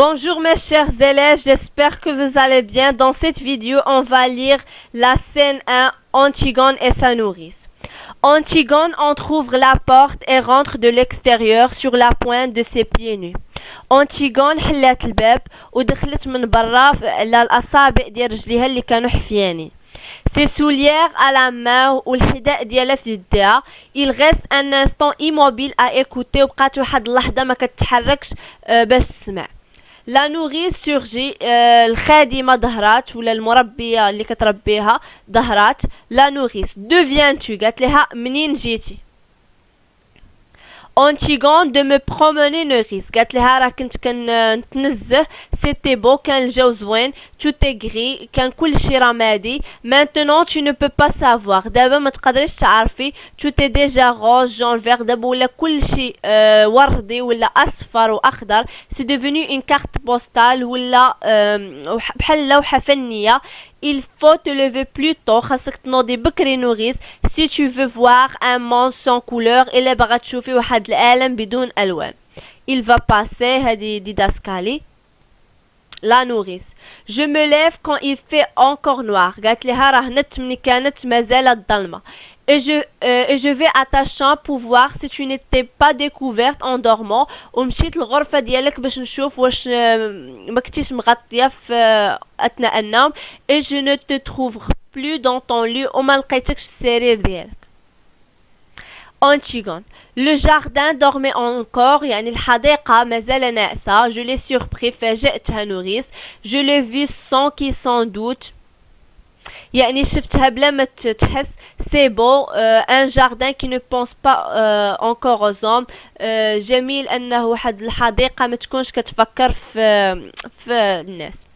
Bonjour mes chers élèves, j'espère que vous allez bien. Dans cette vidéo, on va lire la scène 1, Antigone et sa nourrice. Antigone entrouvre la porte et rentre de l'extérieur sur la pointe de ses pieds nus. Antigone حلات الباب ودخلت من برا على الأصابع ديال رجليها اللي كانوا حفيانين. Ses soulières à la main والحذاء ديالها في يديها. Il reste un instant immobile à écouter وبقات واحد اللحظة ما كتتحركش باش تسمع. لا نوريس سورجي الخادمة ظهرات ولا المربية اللي كتربيها ظهرات. لا نوريس دو فيان قالت لها منين جيتي. Antigone de me promener nourrice قالت لها راه كنت كنتنزه سيتي بو كان الجو زوين تو غري كان كلشي رمادي maintenant tu ne peux pas savoir دابا ما تقدريش تعرفي تو تي ديجا روز جون فيغ دابا ولا كلشي وردي ولا اصفر واخضر سي devenu une carte postale ولا بحال لوحه فنيه. Il faut te lever plus tôt خاصك تنوضي بكري نوريس si tu veux voir un monde sans couleur إلا باغا تشوفي واحد العالم بدون ألوان. Il va passer هذه ديداسكالي. لا نوريس je me lève quand il fait encore noir قالت لها راه نت ملي كانت مازال الظلمة. Et je vais à ta chambre pour voir si tu n'étais pas découverte en dormant. ومشيت للغرفة ديالك باش نشوف واش ما كنتيش مغطية في أثناء النوم. Et je ne te trouve plus dans ton lit وما لقيتكش في السرير ديالك. Antigone. Le jardin dormait encore يعني الحديقة مازال ناعسة. Je l'ai surpris فاجأتها نوريس. Je l'ai vu sans qu'il s'en doute يعني شفتها بلا ما تحس. سي بو ان جاردان كي نو بونس با انكور aux hommes. جميل انه واحد الحديقه ما تكونش كتفكر في الناس.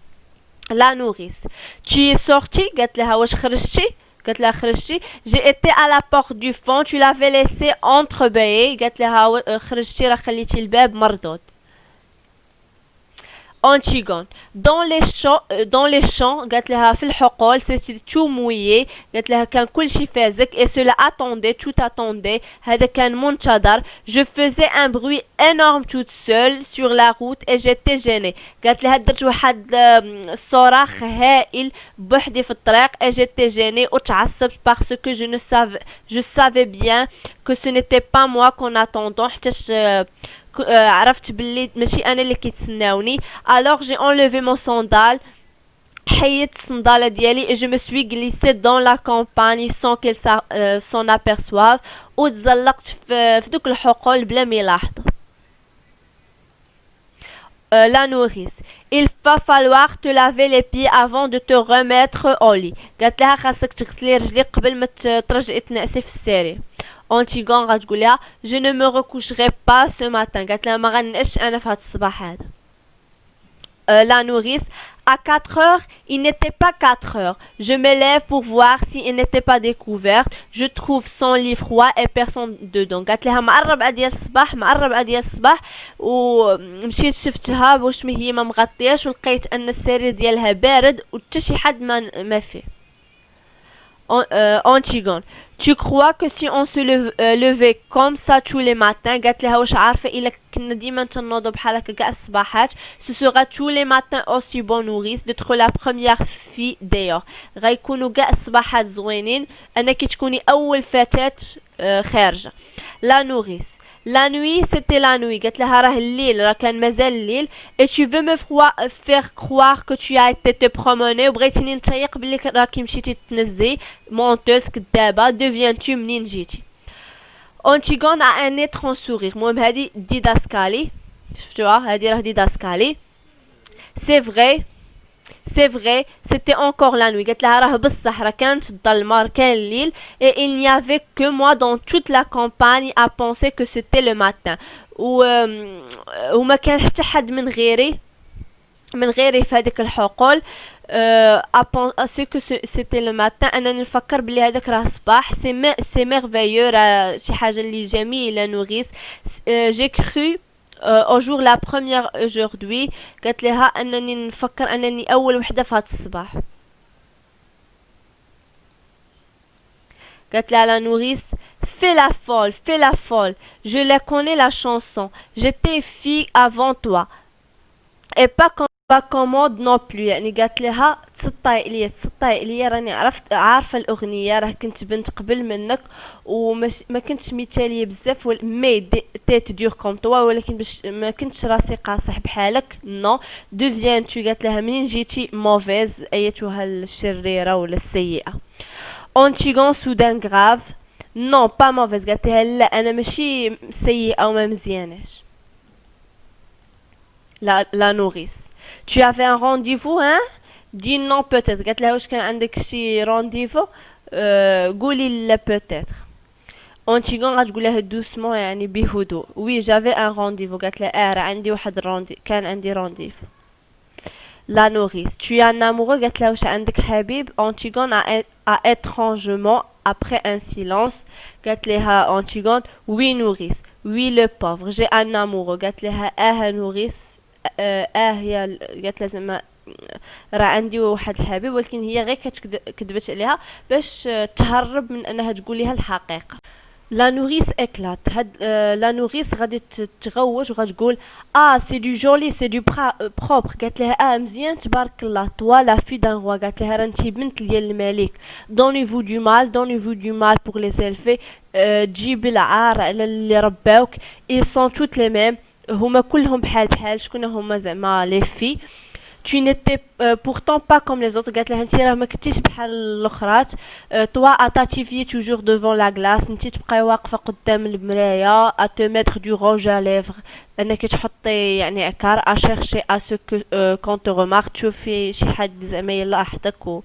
لا نوريس tu es sorti قالت لها واش خرجتي قالت لها خرجتي. j'ai été à la porte du fond tu l'avais laissé entrebâillé قالت لها خرجتي راه خليتي الباب مردود. Antigone. Dans les champs قالت لها في الحقول c'était tout mouillé قالت لها كان كل شيء فازك et cela attendait tout attendait هذا كان منتظر. je faisais un bruit énorme toute seule sur la route et j'étais gênée قالت لها درت واحد صراخ هائل بوحدي في الطريق et j'étais gênée وتعصبت parce que je savais bien que ce n'était pas moi qu'on attendait حتىش عرفت باللي ماشي انا اللي كيتسناوني. alors j'ai enlevé mon sandal حيدت الصندالة ديالي et je me suis glissée dans la campagne sans qu'elle s'en aperçoive وتزلقت في دوك الحقول بلا ما يلاحظوا. La nourrice. Il va falloir te laver les pieds avant de te remettre au lit. قالت لها خاصك تغسلي رجليك قبل ما ترجعي تنعسي في السرير. Antigone غتقول لها je ne me recoucherai pas ce matin قالت لها ما غنعش انا في هذا الصباح هذا. La nourrice. À 4 heures, il n'était pas 4 heures. Je me lève pour voir s'il n'était pas découvert. Je trouve son lit froid et personne dedans. قالت لها مع الربعة ديال الصباح ومشيت شفتها واش هي ما مغطياش ولقيت ان السرير ديالها بارد وحتى شي حد ما فيه. Antigone. Tu crois que si on se levait comme ça tous les matins قالت لها واش عارفه الا كنا ديما تنوضوا بحال هكا كاع الصباحات ce sera tous les matins aussi bon nourrice d'être la première fille d'ailleurs غيكونوا كاع الصباحات زوينين انك تكوني اول فتاة خارجه. La nourrice. La nuit c'était la nuit قالت لها راه الليل راه كان مازال الليل et tu veux me faire croire que tu as été te promener وبغيتيني نتيق بلي راكي مشيتي تنزي مونتوس كدابه deviens-tu منين جيتي. Antigone a un étrange sourire. المهم هذه ديداسكالي شفتوها هذه راه ديداسكالي. C'est vrai, c'était encore la nuit. قالت لها راه بصح راه كانت الظلمه كان الليل et il n'y avait que moi dans toute la campagne à penser que c'était le matin. وما كان حتى حد من غيري في هذيك الحقول à penser que c'était le matin انني نفكر بلي هذاك راه صباح. c'est merveilleux راه شي حاجه اللي جميله نوريس. j'ai cru au jour la première aujourd'hui قالت لها انني نفكر انني اول وحده في هذا الصباح. قالت لها لا نوريس fais la folle je la connais la chanson j'étais fille avant toi اي با كومود نو بلو، يعني قالت لها تسطاي اليا راني عارفه الاغنيه، راه كنت بنت قبل منك ومش ما كنتش مثاليه بزاف مي تيت دور كوم توا، ولكن باش ما كنتش راسي قاصح بحالك نو دوفيان تو. قالت لها منين جيتي موفيز ايتها الشريره ولا السيئه. اونتيغون سودان غراف نو با موفيز. قالت لها لا انا ماشي سيئه وما مزياناش. la nourrice. Tu avais un rendez-vous, hein? Dis non peut-être. قالت لها واش كان عندك شي رونديفو؟ قولي لا peut-être. اونتيغون غتقول لها دوسمون يعني بهدوء. وي جافي ان رونديفو. قالت لها راه عندي واحد كان عندي رونديفو. La nourrice. Tu es un amoureux? قالت لها واش عندك حبيب؟ Antigone a étrangement après un silence. قالت لها Antigone oui nourrice. Oui le pauvre. J'ai un amoureux. قالت لها nourrice. هي قالت لها زعما راه عندي واحد الحبيب، ولكن هي غير كذبت عليها باش تهرب من انها تقول لها الحقيقه. لا نوريس اكلات هاد لا نوريس غادي تغوت وغتقول سي دو جولي سي دو بروبر. قالت لها مزيان تبارك الله توا لا في دان روا. قالت لها رانتي بنت ديال الملك. دوني فو دو مال دوني فو دو مال بور لي سيلفي. تجيب العار على اللي رباوك. اي سون توت لي ميم. هما كلهم بحال شكون هما زعما لي في. tu n'étais pourtant pas comme les autres. قالت لها انت راه ما كنتيش بحال الاخرات. toi à t'attifier toujours devant la glace. انت تبقاي واقفه قدام المرايه à te mettre du rouge à lèvres. انك تحطي يعني عكار à chercher à ce que qu'on te remarque. تشوفي شي حد زعما يلاحظك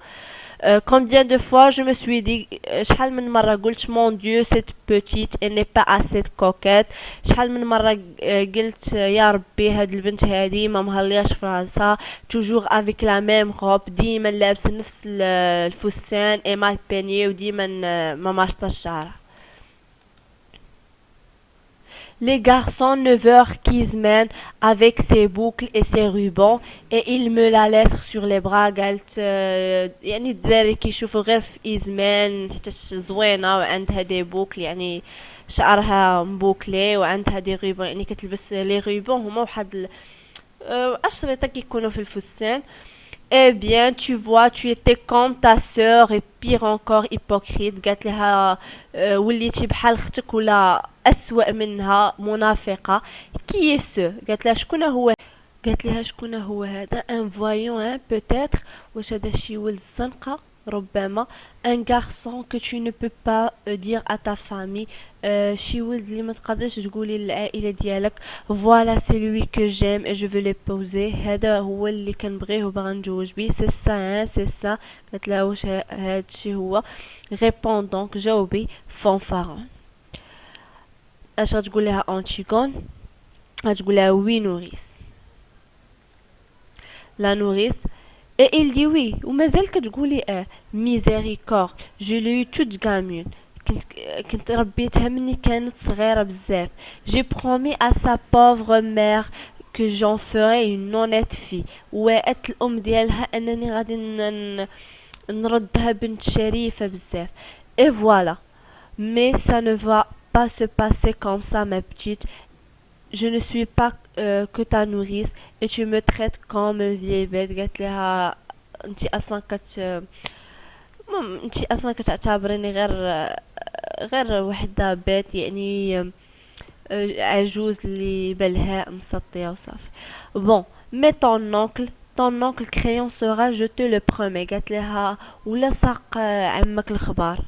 combien de fois je me suis dit شحال من مرة قلت mon dieu cette petite elle n'est pas assez coquette. شحال من مرة قلت يا ربي هاد البنت هادي ما مهلياش في راسها. toujours avec la même robe. ديما لابسة نفس الفستان et mal peignée وديما ما ماشطة شعرها. Les garçons ne veulent qu'ils mènent avec ses boucles et ses rubans et ils me la laissent sur les bras. قالت يعني الدراري كيشوفوا غير في إزمان حتى زوينة وعندها دي بوكل يعني شعرها مبوكلي وعندها دي ريبون يعني كتلبس لي ريبون هما واحد أشرطة كيكونوا في الفستان. Eh bien, tu vois, tu étais comme ta sœur et pire encore hypocrite. قالت لها وليتي بحال اختك ولا أسوأ منها منافقة. كي سو؟ قالت لها شكون هو؟ قالت لها شكون هو هذا؟ ان فويون peut-être. واش هذا شي ولد الزنقة؟ ربما. un garçon que tu ne peux pas dire à ta famille. شي ولد اللي ما تقدرش تقولي للعائله ديالك. voilà celui que j'aime et je veux l'épouser. هذا هو اللي كنبغيه وباغا نتزوج بيه. c'est ça c'est ça. قالت لها واش هادشي هو؟ réponds donc جاوبي fanfaron. اش غتقول لها انتيغون؟ غتقول لها oui nourrice. la nourrice. Et il dit oui ومازال كتقولي miséricorde je l'ai eu toute gamine. كنت ربيتها مني كانت صغيرة بزاف. j'ai promis à sa pauvre mère que j'en ferai une honnête fille. وقالت الام ديالها انني غادي نردها بنت شريفة بزاف. et voilà mais ça ne va pas se passer comme ça ma petite. je ne suis pas que ta nourrice et tu me traites comme une vieille bête. قالت لها انتي اصلا كتعتبريني غير وحده بيت يعني عجوز اللي بالها مسطيه وصافي. bon mais ton oncle crayon sera je te le promets. قالت لها ولا ساق عمك الخبار.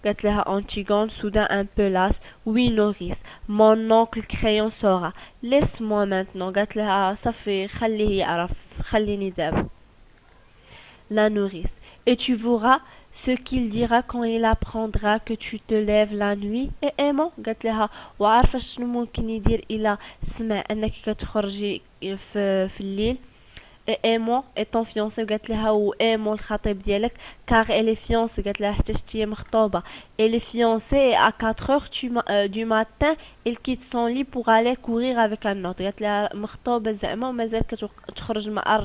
قالت لها Antigone soudain un peu lasse. oui nourrice mon oncle crayon sera. laisse-moi maintenant. قالت لها صافي خليه يعرف خليني دابا. la nourrice. et tu verras ce qu'il dira quand il apprendra que tu te lèves la nuit et aimant. قالت لها وعارفه شنو ممكن يدير الا سمع انك كتخرجي في الليل. et aimant et ton fiancé. قالت لها و aimant الخطيب ديالك car elle est fiancée. قالت لها حتى شتي مخطوبه. elle est fiancée à 4h du matin il quitte son lit pour aller courir avec un autre. قالت لها مخطوبه زعما ومازال كتخرج مع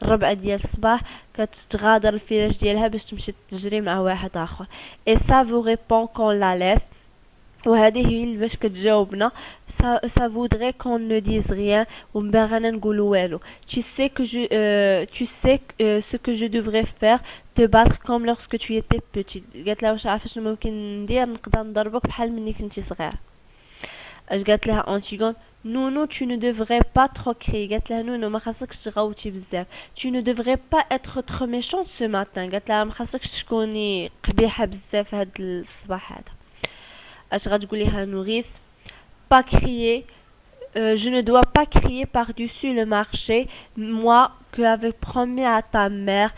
الربعه ديال الصباح كتغادر الفراش ديالها باش تمشي تجري مع واحد اخر. et ça vous répond qu'on la laisse. وهذه هي اللي باش كتجاوبنا. ça voudrait qu'on ne dise rien ومن بعد غانا نقولوا والو. tu sais ce que je devrais faire, te battre comme lorsque tu étais petite. قالت لها واش عارفه شنو ممكن ندير؟ نقدر نضربك بحال ملي كنتي صغير. اش قالت لها انتيغون؟ نونو tu ne devrais pas trop crier. قالت لها نونو ما خاصكش تغوتي بزاف. tu ne devrais pas être trop méchante ce matin. قالت لها ما خاصكش تكوني قبيحه بزاف هاد الصباح هذا. اش غتقول لها نوريس؟ pas crier. Je ne dois pas crier par-dessus le marché, moi qui avais promis à ta mère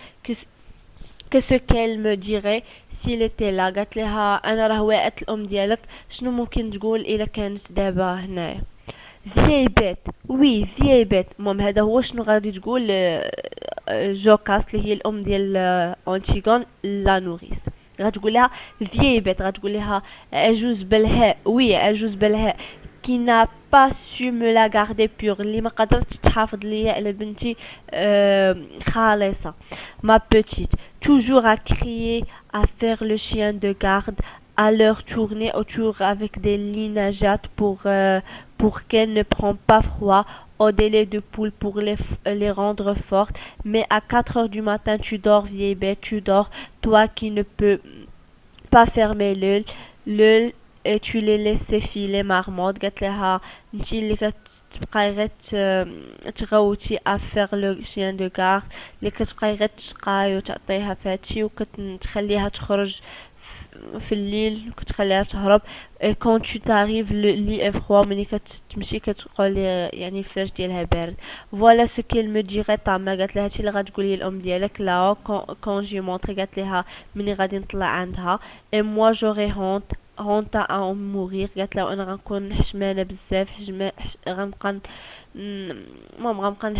que ce qu'elle me dirait s'il était là. قالت لها انا راه وعدت الام ديالك شنو ممكن تقول الا كانت دابا هنايا. vieille bête. oui vieille bête. المهم هذا هو شنو غادي تقول جوكاس اللي هي الام ديال انتيغون لا نوريس. غتقول لها vieille bête. غتقول لها عجوز بلهاء. وي عجوز بلهاء qui n'a pas su me la garder pure. اللي ما قدرتش تحافظ ليا على بنتي خالصة. ma petite toujours à crier, à faire le chien de garde, à leur tourner autour avec des linagettes pour qu'elles ne prennent pas froid, au délai de poule pour les rendre fortes. Mais à 4 heures du matin, tu dors, vieille bête, tu dors, toi qui ne peux pas fermer l'œil et tu les laisses filer marmotte. قالت لها انتي اللي كتبقاي غير تغوتي افير لو شيان دو غار، اللي كتبقاي غير تشقاي وتعطيها فهادشي وكتخليها تخرج في الليل وكتخليها تهرب. كون tu t'arrives لي افخوا ملي كتمشي كتقول يعني الفراش ديالها بارد. فوالا سو كيل مو ديغي تا ما. قالت لها هادشي اللي غتقولي الام ديالك لا كون جي مونطري. قالت لها ملي غادي نطلع عندها. اي موا جوري هونتا ان مورير. قالت له انا غنكون حشمانه بزاف غنبقى المهم غنبقى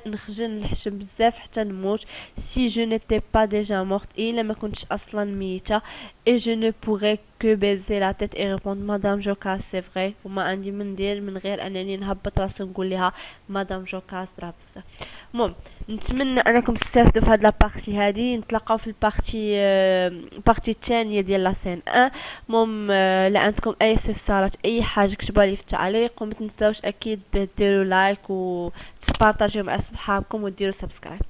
نخجل نحشم بزاف حتى نموت. سي جو نيتي با ديجا مورت. الا ما كنتش اصلا ميته. اي جو نو بوغي كو بيزي لا تيت اي ريبوند مدام جوكاس سي فري. وما عندي من ندير من غير انني نهبط راسي ونقول لها مدام جوكاس راه بزاف. المهم نتمنى انكم تستافدوا في هاد لابارتي هادي. نتلاقاو في البارتي الثانيه ديال لا سين 1. المهم لا عندكم اي استفسارات اي حاجه كتبوا لي في التعليق، وما تنساوش اكيد ديروا لايك وتبارطاجيو مع صحابكم وديروا سبسكرايب.